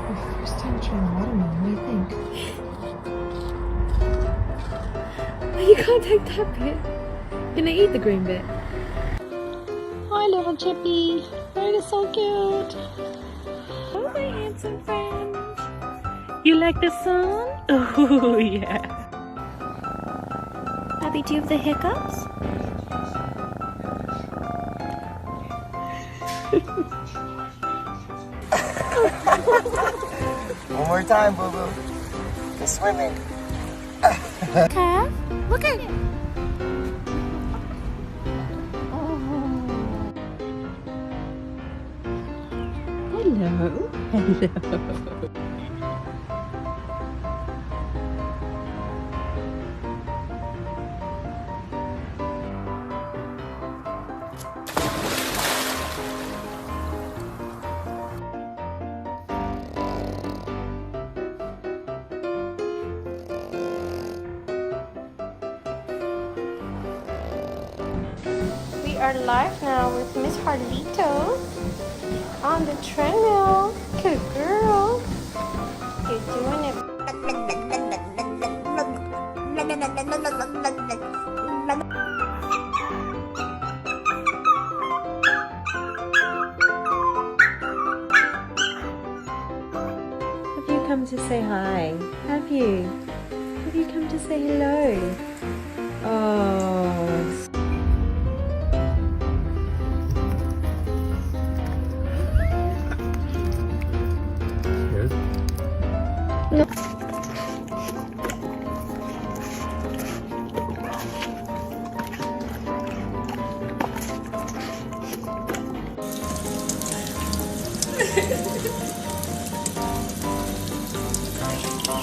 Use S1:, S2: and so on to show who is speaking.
S1: First time trying watermelon. What do you think?
S2: You can't take that bit. You're gonna eat the green bit. Hi, little Chippy. You're so cute. Oh, my handsome friend. You like the song? Oh, yeah. Abby, do you have the hiccups?
S3: One more time, boo boo. Go swimming.
S2: Calf, look at it. Hello. Hello. We are live now with Miss Harlito on the treadmill. Good girl. You're doing it. Have you come to say hi? Have you? Have you come to say hello? Oh.
S4: Good.
S2: No.